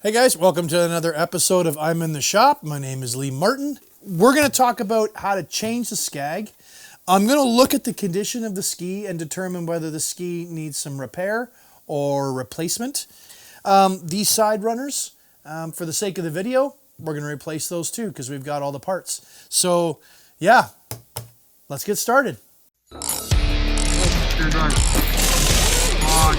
Hey guys, welcome to another episode of I'm in the Shop. My name is Lee Martin. We're going to talk about how to change the Skag. I'm going to look at the condition of the ski and determine whether the ski needs some repair or replacement. These side runners, for the sake of the video, we're going to replace those too because we've got all the parts. So yeah, let's get started. You're done. Come on.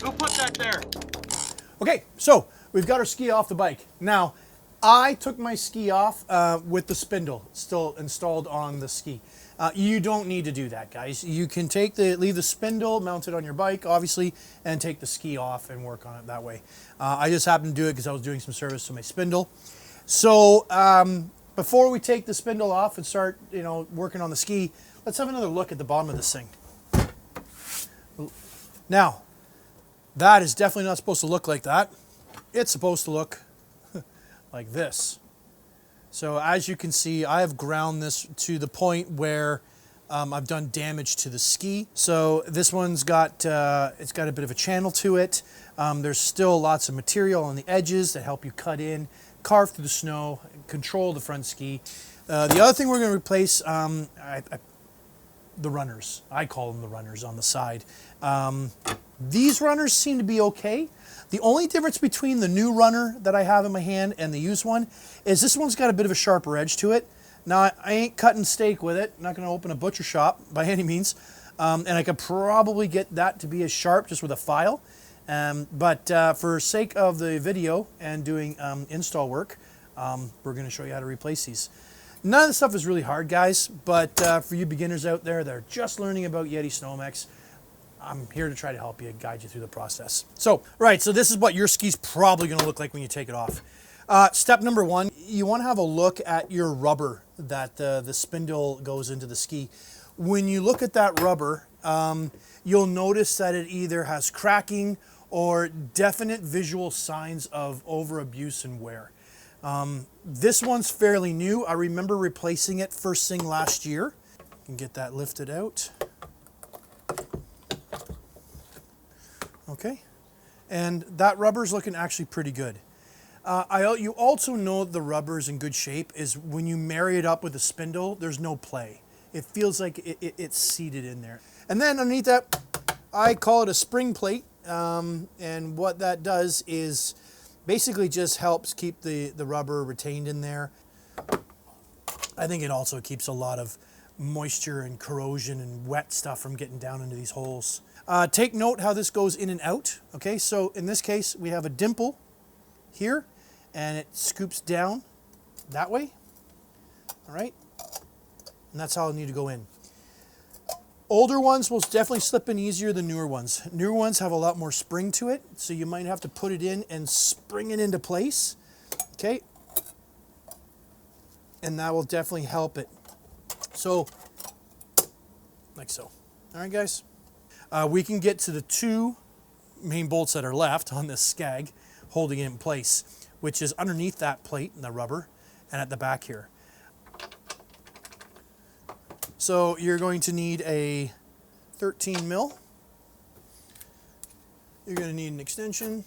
Who put that there? Okay, so we've got our ski off the bike. Now, I took my ski off with the spindle still installed on the ski. You don't need to do that, guys. You can leave the spindle mounted on your bike, obviously, and take the ski off and work on it that way. I just happened to do it because I was doing some service to my spindle. So before we take the spindle off and start, working on the ski, let's have another look at the bottom of this thing. Now, that is definitely not supposed to look like that. It's supposed to look like this. So as you can see, I have ground this to the point where I've done damage to the ski. So this one's got, it's got a bit of a channel to it. There's still lots of material on the edges that help you cut in, carve through the snow, control the front ski. The other thing we're going to replace, the runners. I call them the runners on the side. These runners seem to be okay. The only difference between the new runner that I have in my hand and the used one is this one's got a bit of a sharper edge to it. Now, I ain't cutting steak with it. I'm not going to open a butcher shop by any means. And I could probably get that to be as sharp just with a file. But for sake of the video and doing install work, we're going to show you how to replace these. None of the stuff is really hard, guys, but for you beginners out there that are just learning about Yeti Snow MX, I'm here to try to help you, guide you through the process. So this is what your ski's probably going to look like when you take it off. Step number one, you want to have a look at your rubber that the spindle goes into the ski. When you look at that rubber, you'll notice that it either has cracking or definite visual signs of over-abuse and wear. This one's fairly new. I remember replacing it first thing last year. You can get that lifted out. Okay, and that rubber's looking actually pretty good. You also know the rubber's in good shape is when you marry it up with the spindle, there's no play. It feels like it's seated in there. And then underneath that, I call it a spring plate. And what that does is basically just helps keep the rubber retained in there. I think it also keeps a lot of moisture and corrosion and wet stuff from getting down into these holes. Take note how this goes in and out. Okay, so in this case, we have a dimple here, and it scoops down that way. All right, and that's how it'll need to go in. Older ones will definitely slip in easier than newer ones. Newer ones have a lot more spring to it, so you might have to put it in and spring it into place. Okay, and that will definitely help it. So, like so. All right, guys. We can get to the two main bolts that are left on this Skag holding it in place, which is underneath that plate and the rubber and at the back here. So you're going to need a 13 mil. You're going to need an extension.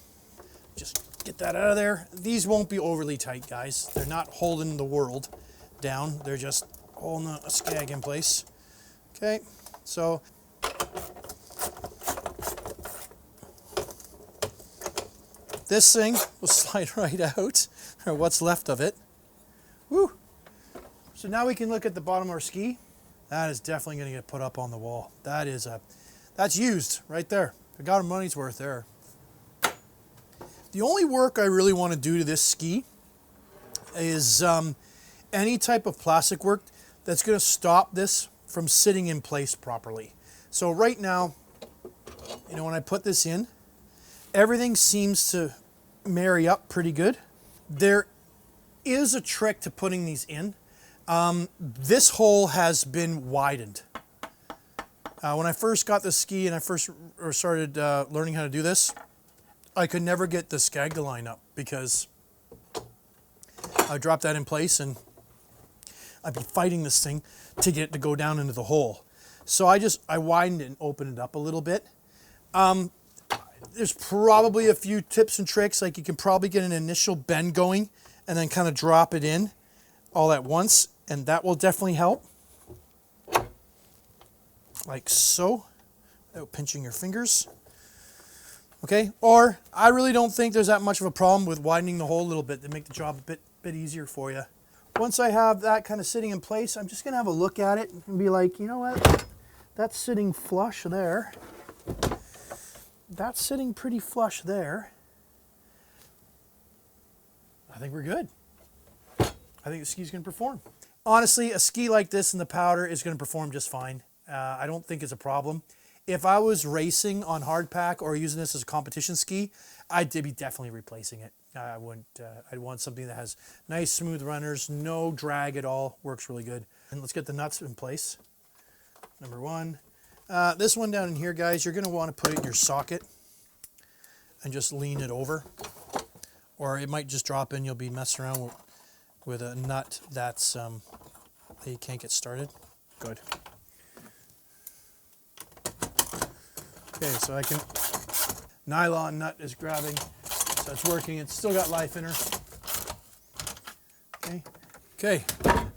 Just get that out of there. These won't be overly tight, guys. They're not holding the world down. They're just holding a Skag in place. Okay, so this thing will slide right out, or what's left of it. Woo! So now we can look at the bottom of our ski. That is definitely going to get put up on the wall. That's used right there. I got a money's worth there. The only work I really want to do to this ski is any type of plastic work that's going to stop this from sitting in place properly. So right now, when I put this in, everything seems to marry up pretty good. There is a trick to putting these in. This hole has been widened. When I first got the ski and I first started learning how to do this, I could never get the Skag to line up because I dropped that in place and I'd be fighting this thing to get it to go down into the hole. So I widened it and opened it up a little bit. There's probably a few tips and tricks. Like you can probably get an initial bend going and then kind of drop it in all at once, and that will definitely help. Like so, without pinching your fingers. Okay, or I really don't think there's that much of a problem with widening the hole a little bit to make the job a bit easier for you. Once I have that kind of sitting in place, I'm just gonna have a look at it and be like, you know what? That's sitting flush there. That's sitting pretty flush there. I think we're good. I think the ski's gonna perform. Honestly, a ski like this in the powder is gonna perform just fine. I don't think it's a problem. If I was racing on hardpack or using this as a competition ski, I'd be definitely replacing it. I wouldn't. I'd want something that has nice, smooth runners, no drag at all. Works really good. And let's get the nuts in place. Number one. This one down in here, guys, you're going to want to put it in your socket and just lean it over. Or it might just drop in. You'll be messing around with a nut that's that you can't get started. Good. Okay, so I can, nylon nut is grabbing, so it's working. It's still got life in her. Okay,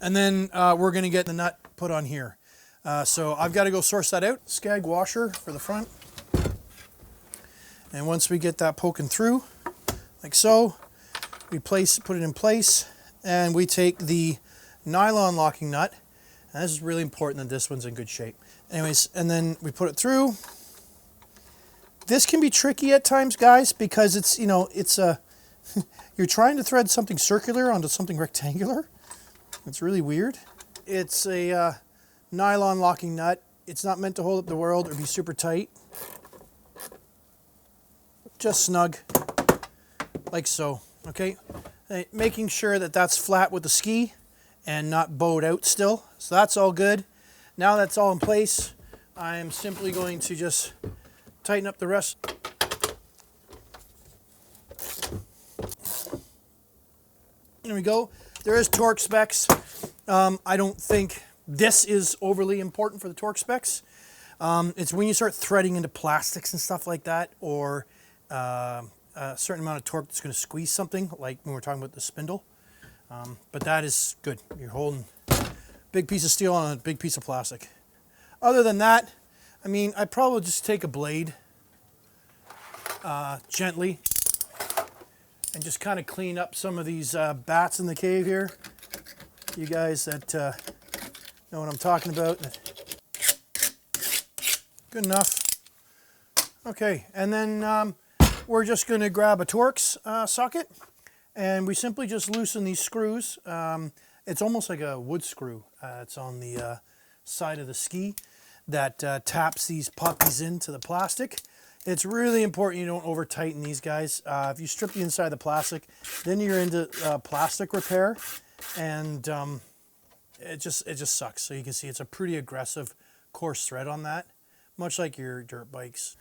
and then we're gonna get the nut put on here. So I've got to go source that out. Skag washer for the front. And once we get that poking through, like so, we put it in place, and we take the nylon locking nut. And this is really important that this one's in good shape. Anyways, and then we put it through. This can be tricky at times, guys, because it's, you know, it's a, you're trying to thread something circular onto something rectangular. It's really weird. It's a nylon locking nut. It's not meant to hold up the world or be super tight. Just snug, like so, okay? Making sure that that's flat with the ski and not bowed out still. So that's all good. Now that's all in place, I am simply going to just tighten up the rest. There we go. There is torque specs. I don't think this is overly important for the torque specs. It's when you start threading into plastics and stuff like that, or a certain amount of torque that's going to squeeze something, like when we're talking about the spindle. But that is good. You're holding a big piece of steel on a big piece of plastic. Other than that, I mean, I'd probably just take a blade gently and just kind of clean up some of these bats in the cave here. You guys that know what I'm talking about. Good enough. Okay, and then we're just going to grab a Torx socket, and we simply just loosen these screws. It's almost like a wood screw. It's on the side of the ski that taps these puppies into the plastic. It's really important you don't over tighten these guys. If you strip the inside of the plastic, then you're into plastic repair, and it just sucks. So you can see it's a pretty aggressive coarse thread on that, much like your dirt bikes.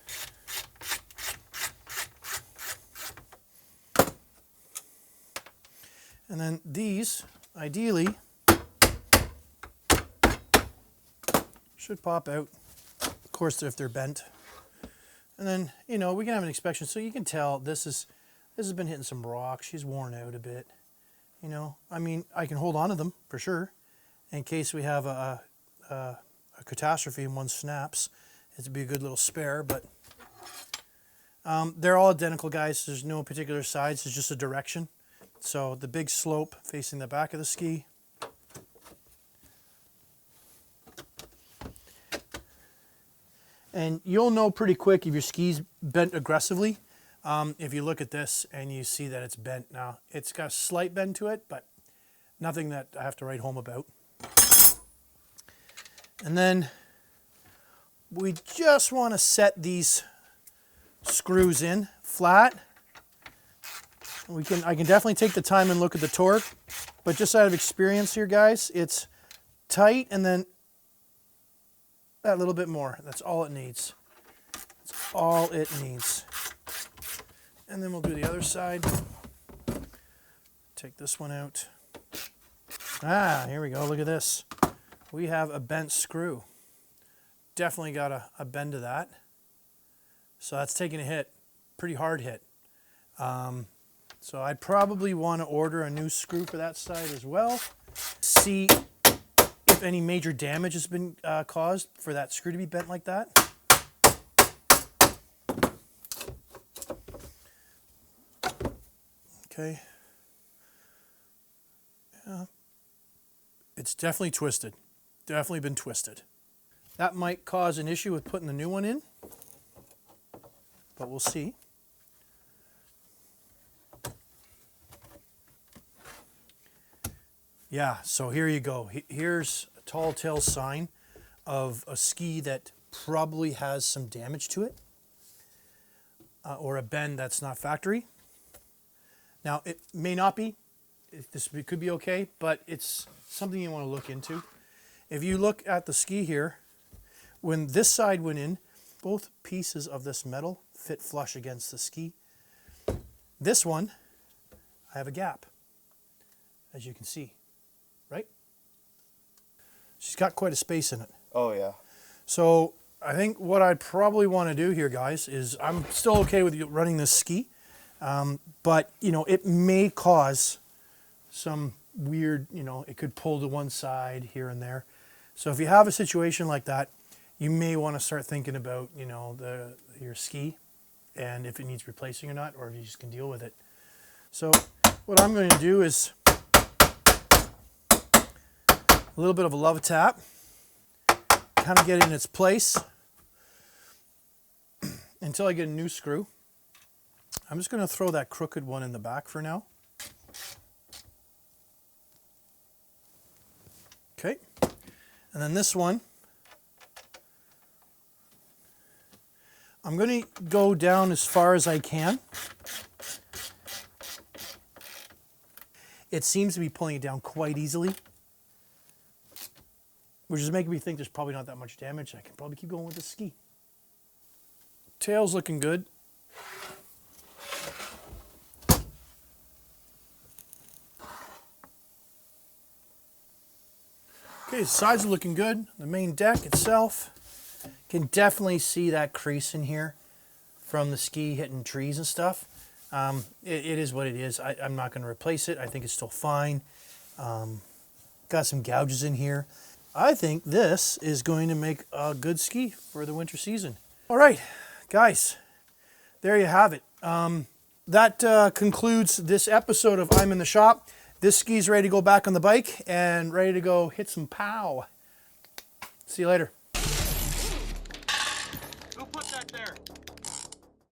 And then these, ideally, should pop out, of course, if they're bent. And then, you know, we can have an inspection, so you can tell this has been hitting some rocks. She's worn out a bit. You know, I mean, I can hold on to them for sure, in case we have a catastrophe and one snaps. It'd be a good little spare, but they're all identical, guys. There's no particular sides. It's just a direction. So the big slope facing the back of the ski. And you'll know pretty quick if your ski's bent aggressively. If you look at this and you see that it's bent now. It's got a slight bend to it, but nothing that I have to write home about. And then we just want to set these screws in flat. I can definitely take the time and look at the torque, but just out of experience here, guys, it's tight and then that little bit more. That's all it needs. That's all it needs. And then we'll do the other side. Take this one out. Ah, here we go. Look at this. We have a bent screw. Definitely got a bend to that. So that's taking a hit, pretty hard hit. So I'd probably want to order a new screw for that side as well. See if any major damage has been caused for that screw to be bent like that. Okay. Yeah. It's definitely twisted. Definitely been twisted. That might cause an issue with putting the new one in, but we'll see. Yeah, so here you go. Here's a tall tale sign of a ski that probably has some damage to it, or a bend that's not factory. Now, it may not be. It could be okay, but it's something you want to look into. If you look at the ski here, when this side went in, both pieces of this metal fit flush against the ski. This one, I have a gap, as you can see, right? She's got quite a space in it. Oh, yeah. So I think what I'd probably want to do here, guys, is I'm still okay with you running this ski, but, you know, it may cause some weird, you know, it could pull to one side here and there. So if you have a situation like that, you may want to start thinking about, you know, your ski and if it needs replacing or not, or if you just can deal with it. So what I'm going to do is a little bit of a love tap, kind of get it in its place until I get a new screw. I'm just going to throw that crooked one in the back for now. Okay, and then this one, I'm going to go down as far as I can. It seems to be pulling it down quite easily, which is making me think there's probably not that much damage. I can probably keep going with the ski. Tail's looking good. Okay, the sides are looking good. The main deck itself, can definitely see that crease in here from the ski hitting trees and stuff. It is what it is. I'm not going to replace it. I think it's still fine. Got some gouges in here. I think this is going to make a good ski for the winter season. All right, guys, there you have it. That concludes this episode of I'm in the Shop. This ski's ready to go back on the bike and ready to go hit some pow. See you later.